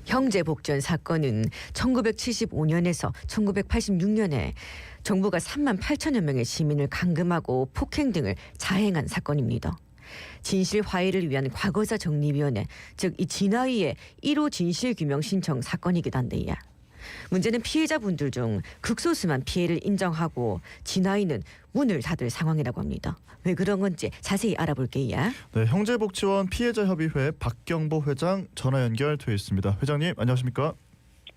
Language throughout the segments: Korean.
형제복전 사건은 1975년에서 1986년에 정부가 3만 8천여 명의 시민을 감금하고 폭행 등을 자행한 사건입니다. 진실화해를 위한 과거사 정리위원회, 즉 이 진화위의 1호 진실규명 신청 사건이기도 한데요. 문제는 피해자분들 중 극소수만 피해를 인정하고 진화위는 문을 닫을 상황이라고 합니다. 왜 그런 건지 자세히 알아볼게요. 네, 형제복지원 피해자협의회 박경보 회장 전화 연결돼 있습니다. 회장님 안녕하십니까?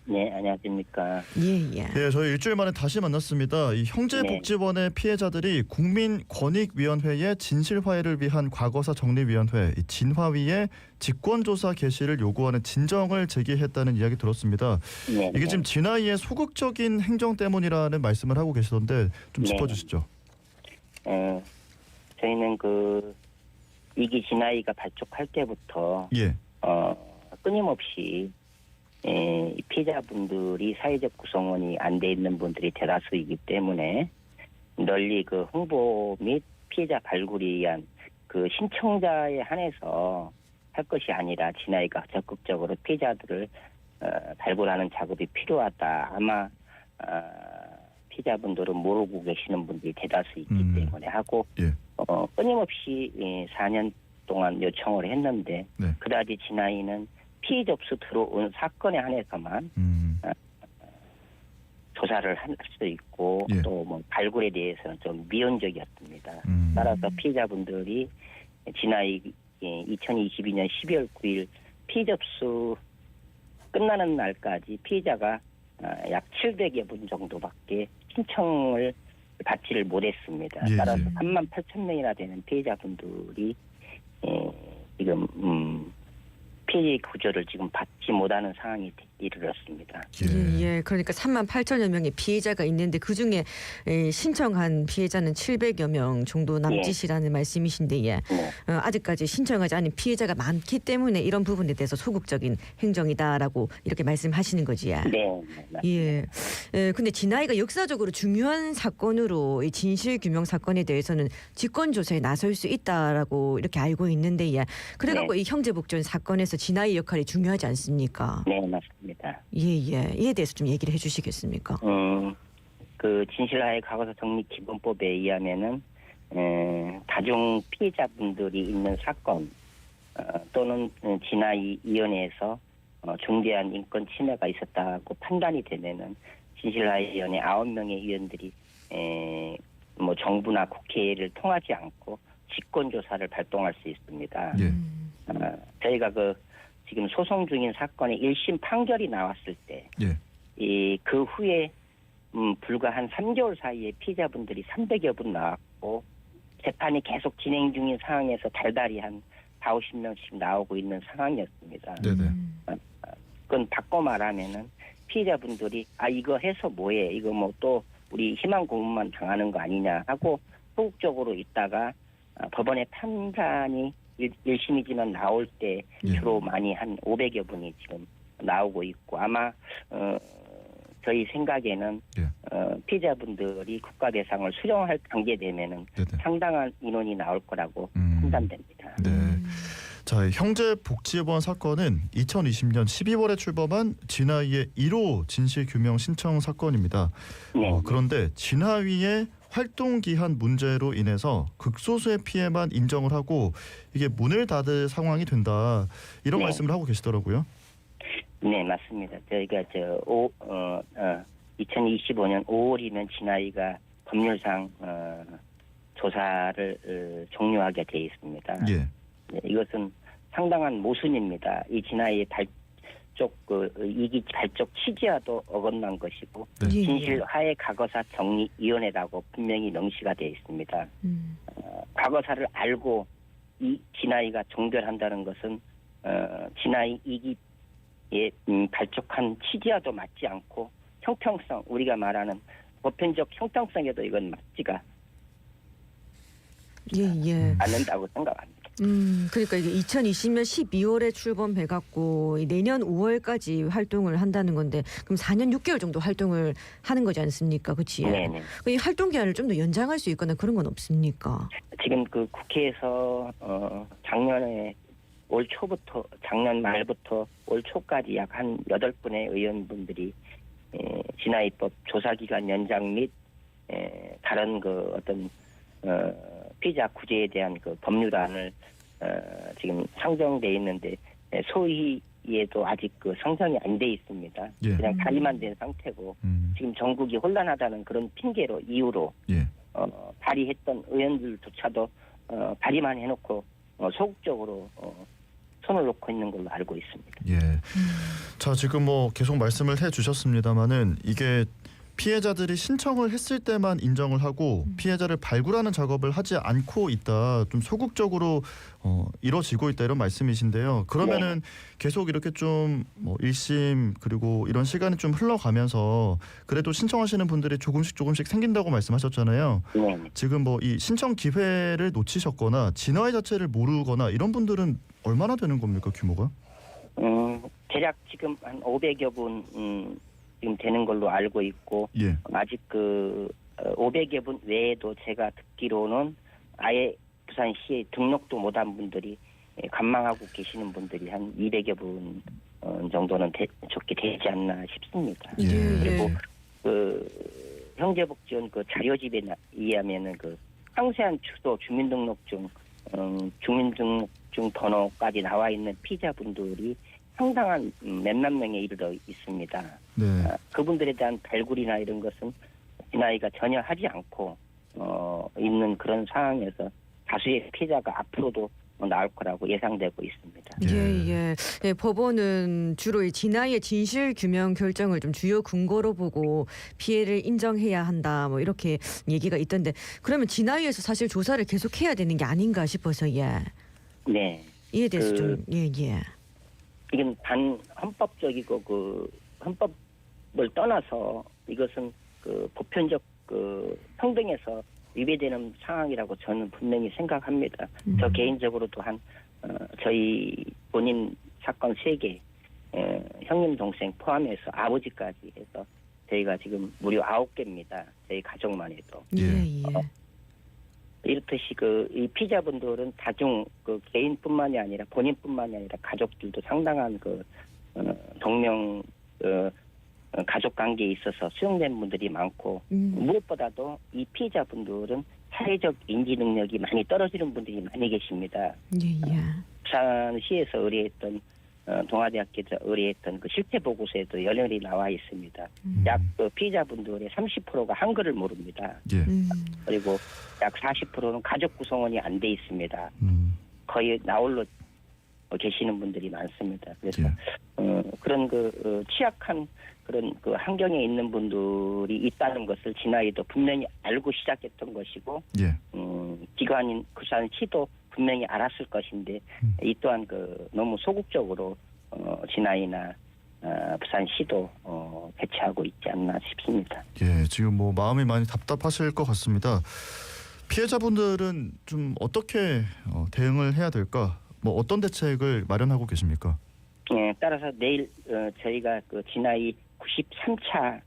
네, 안녕하십니까. 예. 네, 저희 일주일 만에 다시 만났습니다. 이 형제복지원의 피해자들이 국민권익위원회의 진실화해를 위한 과거사 정리위원회 이 진화위에 직권조사 개시를 요구하는 진정을 제기했다는 이야기 들었습니다. 네, 이게 지금 진화위의 소극적인 행정 때문이라는 말씀을 하고 계시던데 좀 네. 짚어주시죠. 저희는 이기 진화위가 발족할 때부터 예, 끊임없이 피해자분들이 사회적 구성원이 안 돼 있는 분들이 대다수이기 때문에 널리 홍보 및 피해자 발굴에 의한 신청자에 한해서 할 것이 아니라 진화위가 적극적으로 피해자들을 발굴하는 작업이 필요하다. 아마 피해자분들은 모르고 계시는 분들이 대다수이기 때문에 하고 예. 끊임없이 4년 동안 요청을 했는데 네. 그다지 진화위는 피해 접수 들어온 사건에 한해서만 조사를 할 수 있고 예. 또 발굴에 대해서는 좀 미온적이었습니다. 따라서 피해자분들이 진화위 2022년 12월 9일 피해 접수 끝나는 날까지 피해자가 약 700여 분 정도밖에 신청을 받지를 못했습니다. 예, 따라서 예. 3만 8천 명이나 되는 피해자분들이 지금 피해 구조를 지금 받지 못하는 상황이 이르렀습니다. 예. 그러니까 3만 8천여 명의 피해자가 있는데 그중에 신청한 피해자는 700여 명 정도 남짓이라는 말씀이신데 네. 아직까지 신청하지 않은 피해자가 많기 때문에 이런 부분에 대해서 소극적인 행정이다라고 이렇게 말씀하시는 거지. 네. 예. 근데 진화위가 역사적으로 중요한 사건으로 이 진실규명 사건에 대해서는 직권조사에 나설 수 있다라고 이렇게 알고 있는데 그래갖고 이 형제복전 사건에서 진화위 역할이 중요하지 않습니까? 네, 맞습니다. 예. 이에 대해서 좀 얘기를 해주시겠습니까? 진실화해 과거사 정리 기본법에 의하면은 다중 피해자분들이 있는 사건 또는 진화위 위원회에서 중대한 인권 침해가 있었다고 판단이 되면은 진실화해위원회 9명의 위원들이 정부나 국회를 통하지 않고 직권조사를 발동할 수 있습니다. 예. 저희가 지금 소송 중인 사건의 1심 판결이 나왔을 때, 예. 그 후에 불과 한 3개월 사이에 피해자분들이 300여 분 나왔고 재판이 계속 진행 중인 상황에서 달달이 한 40~50명씩 나오고 있는 상황이었습니다. 네네. 그건 바꿔 말하면은 피해자분들이 이거 해서 뭐해? 이거 또 우리 희망 고문만 당하는 거 아니냐 하고 소극적으로 있다가 법원의 판단이 1심이지만 나올 때 주로 많이 한 500여 분이 지금 나오고 있고 아마 저희 생각에는 피해자분들이 국가 대상을 수령할 단계 되면은 상당한 인원이 나올 거라고 판단됩니다. 네. 자, 형제복지원 사건은 2020년 12월에 출범한 진화위의 1호 진실규명 신청 사건입니다. 네. 그런데 진화위의 활동 기한 문제로 인해서 극소수의 피해만 인정을 하고 이게 문을 닫을 상황이 된다 이런 말씀을 하고 계시더라고요. 네, 맞습니다. 저희가 2025년 5월이면 진화위가 법률상 조사를 종료하게 돼 있습니다. 예. 네, 이것은 상당한 모순입니다. 이 진화위의 이기 발족 취지와도 어긋난 것이고 진실화해 과거사 정리위원회라고 분명히 명시가 되어 있습니다. 과거사를 알고 이 진화위가 종결한다는 것은 진화위 이기에 발족한 취지와도 맞지 않고 형평성 우리가 말하는 보편적 형평성에도 이건 맞지가 않는다고 생각합니다. 그러니까 이게 2020년 12월에 출범해갖고 내년 5월까지 활동을 한다는 건데 그럼 4년 6개월 정도 활동을 하는 거지 않습니까? 그렇지? 네네. 이 활동 기한을 좀 더 연장할 수 있거나 그런 건 없습니까? 지금 국회에서 작년에 올 초부터 작년 말부터 올 초까지 약 한 8분의 의원분들이 진화입법 조사기간 연장 및 다른 그 어떤 피의자 구제에 대한 그 법률안을 지금 상정돼 있는데 소위에도 아직 그 상정이 안 돼 있습니다. 예. 그냥 발의만 된 상태고 지금 전국이 혼란하다는 그런 핑계로 이유로 예. 발의했던 의원들조차도 발의만 해놓고 소극적으로 손을 놓고 있는 걸로 알고 있습니다. 예. 자, 지금 뭐 계속 말씀을 해주셨습니다만은 이게 피해자들이 신청을 했을 때만 인정을 하고 피해자를 발굴하는 작업을 하지 않고 있다. 좀 소극적으로 이뤄지고 있다 이런 말씀이신데요. 그러면은 계속 이렇게 좀 뭐 1심 그리고 이런 시간이 좀 흘러가면서 그래도 신청하시는 분들이 조금씩 생긴다고 말씀하셨잖아요. 네. 지금 뭐 이 신청 기회를 놓치셨거나 진화의 자체를 모르거나 이런 분들은 얼마나 되는 겁니까, 규모가? 대략 지금 한 500여 분 지금 되는 걸로 알고 있고 예. 아직 그 500여 분 외에도 제가 듣기로는 아예 부산시에 등록도 못한 분들이 관망하고 계시는 분들이 한 200여 분 정도는 적게 되지 않나 싶습니다. 예. 그리고 그 형제복지원 그 자료집에 의하면은 그 상세한 주소 주민등록증 주민등록증 번호까지 나와 있는 피의자분들이 상당한 몇만 명에 이르러 있습니다. 네. 그분들에 대한 발굴이나 이런 것은 진아이가 전혀 하지 않고 있는 그런 상황에서 다수의 피해자가 앞으로도 나올 거라고 예상되고 있습니다. 예. 법원은 주로 이 진아이의 진실 규명 결정을 좀 주요 근거로 보고 피해를 인정해야 한다 뭐 이렇게 얘기가 있던데 그러면 진아이에서 사실 조사를 계속해야 되는 게 아닌가 싶어서 네. 이에 대해서 좀 이건 반 헌법적이고 그 헌법을 떠나서 이것은 그 보편적 그 평등에서 위배되는 상황이라고 저는 분명히 생각합니다. 저 개인적으로 또한 저희 본인 사건 3개 형님 동생 포함해서 아버지까지 해서 저희가 지금 무려 9개입니다. 저희 가족만 해도. 이렇듯이 이 피자분들은 다중 그 개인뿐만이 아니라 본인뿐만이 아니라 가족들도 상당한 그 동명 가족 관계에 있어서 수용된 분들이 많고 무엇보다도 이 피해자분들은 사회적 인지 능력이 많이 떨어지는 분들이 많이 계십니다. 부산시에서 의뢰했던 동아대학교에서 의뢰했던 그 실태 보고서에도 열렬히 나와 있습니다. 약 그 피해자분들의 30%가 한글을 모릅니다. 그리고 약 40%는 가족 구성원이 안 돼 있습니다. 거의 나홀로 계시는 분들이 많습니다. 그래서 그런 그 취약한 그런 그 환경에 있는 분들이 있다는 것을 진아이도 분명히 알고 시작했던 것이고, 기관인 부산시도 분명히 알았을 것인데 이 또한 그 너무 소극적으로 진아이나 부산시도 대처하고 있지 않나 싶습니다. 예, 지금 뭐 마음이 많이 답답하실 것 같습니다. 피해자분들은 좀 어떻게 대응을 해야 될까? 뭐 어떤 대책을 마련하고 계십니까? 예, 따라서 내일 저희가 그 진아이 93차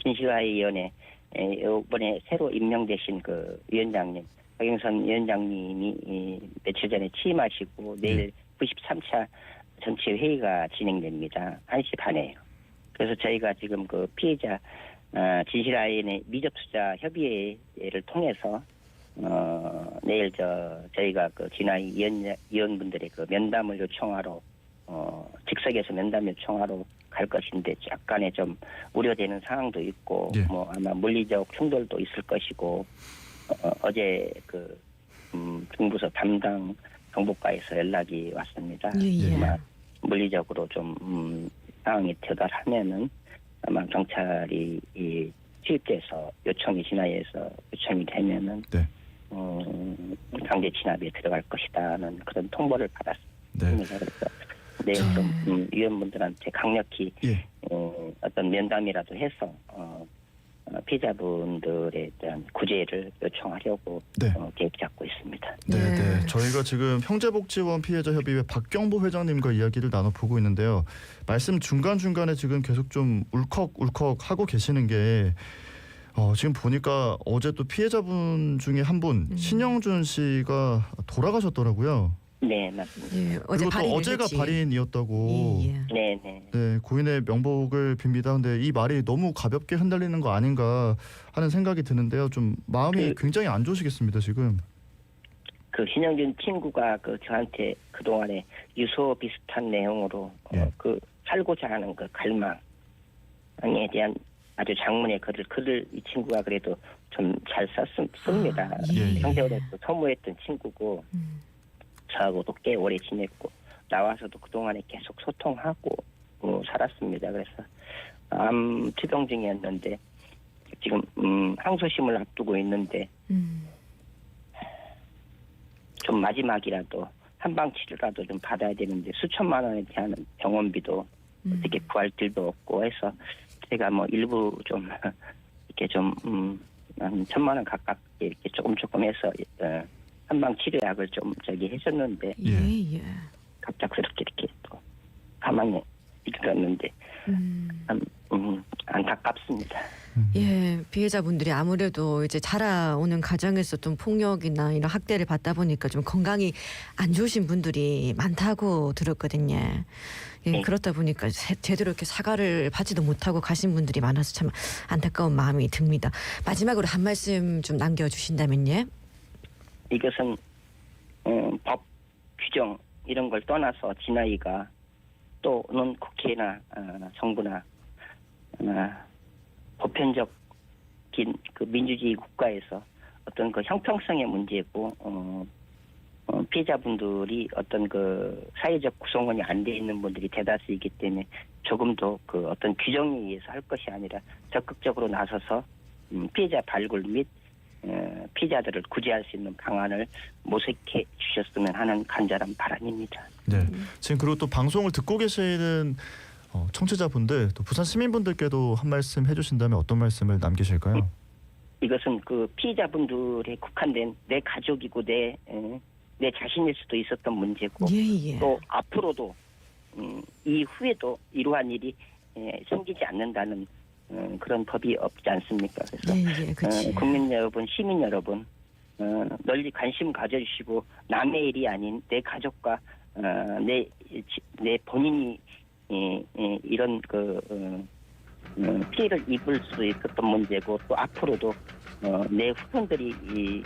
진실화위원회 이번에 새로 임명되신 그 위원장님 박영선 위원장님이 며칠 전에 취임하시고 내일 93차 전체 회의가 진행됩니다. 1시 반에요. 그래서 저희가 지금 그 피해자 진실화위원회 미접수자 협의회를 통해서 내일 저희가 그 진화위 위원분들의 그 면담을 요청하러 즉석에서 면담 요청하러 갈 것인데 약간의 좀 우려되는 상황도 있고 뭐 아마 물리적 충돌도 있을 것이고 어제 그 중부서 담당 정보과에서 연락이 왔습니다. 아마 물리적으로 좀 상황이 도달하면은 아마 경찰이 투입돼서 요청이 진화에서 요청이 되면은 강제 진압에 들어갈 것이다는 그런 통보를 받았습니다. 그래서 내일 좀 위원분들한테 강력히 어떤 면담이라도 해서 피해자분들에 대한 구제를 요청하려고 계획 잡고 있습니다. 저희가 지금 형제복지원 피해자협의회 박경보 회장님과 이야기를 나눠보고 있는데요. 말씀 중간중간에 지금 계속 좀 울컥울컥 하고 계시는 게 지금 보니까 어제 또 피해자분 중에 한 분 신영준 씨가 돌아가셨더라고요. 네, 맞습니다. 예, 어제 그리고 또 발의를 어제가 했지. 발인이었다고. 예, 예. 네, 네. 네, 고인의 명복을 빕니다. 근데 이 말이 너무 가볍게 흔들리는 거 아닌가 하는 생각이 드는데요. 좀 마음이 굉장히 안 좋으시겠습니다, 지금. 그 신영준 친구가 그 저한테 그 동안에 유서 비슷한 내용으로 예. 그 살고자 하는 그 갈망에 대한 아주 장문의 글을 이 친구가 그래도 좀 잘 썼습니다. 아, 예, 예. 형제로서 소무했던 친구고 저하고도 꽤 오래 지냈고 나와서도 그 동안에 계속 소통하고 살았습니다. 그래서 암 투병 중이었는데 지금 항소심을 앞두고 있는데. 좀 마지막이라도 한방 치료라도 좀 받아야 되는데 수천만 원에 대한 병원비도 어떻게 구할 길도 없고 해서 제가 뭐 일부 좀 이렇게 좀 한 1,000만 원 가깝게 이렇게 조금 해서 한방 치료약을 좀 해줬는데 예. 갑작스럽게 이렇게 또 사망에 이르렀는데 안타깝습니다. 예, 피해자분들이 아무래도 이제 자라오는 과정에서 좀 폭력이나 이런 학대를 받다 보니까 좀 건강이 안 좋으신 분들이 많다고 들었거든요. 예, 네. 그렇다 보니까 제대로 이렇게 사과를 받지도 못하고 가신 분들이 많아서 참 안타까운 마음이 듭니다. 마지막으로 한 말씀 좀 남겨주신다면요. 이것은 법 규정 이런 걸 떠나서 진아이가 또는 국회나 정부나 보편적인 그 민주주의 국가에서 어떤 그 형평성의 문제고 피해자분들이 어떤 그 사회적 구성원이 안 돼 있는 분들이 대다수이기 때문에 조금 더 그 어떤 규정에 의해서 할 것이 아니라 적극적으로 나서서 피해자 발굴 및 피해자들을 구제할 수 있는 방안을 모색해 주셨으면 하는 간절한 바람입니다. 네. 지금 그리고 또 방송을 듣고 계시는 청취자분들 또 부산 시민분들께도 한 말씀 해주신다면 어떤 말씀을 남기실까요? 이것은 그 피해자분들에 국한된 내 가족이고 내 자신일 수도 있었던 문제고 예. 또 앞으로도 이후에도 이러한 일이 생기지 않는다는 그런 법이 없지 않습니까? 그래서 예, 그치. 국민 여러분, 시민 여러분 널리 관심 가져주시고 남의 일이 아닌 내 가족과 내 본인이 이런 피해를 입을 수 있었던 문제고 또 앞으로도 내 후손들이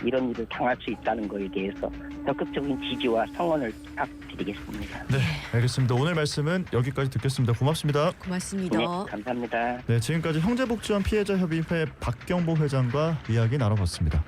이런 일을 당할 수 있다는 것에 대해서 적극적인 지지와 성원을 부탁드리겠습니다. 네, 알겠습니다. 오늘 말씀은 여기까지 듣겠습니다. 고맙습니다. 고맙습니다. 네, 감사합니다. 네, 지금까지 형제복지원 피해자협의회 박경보 회장과 이야기 나눠봤습니다.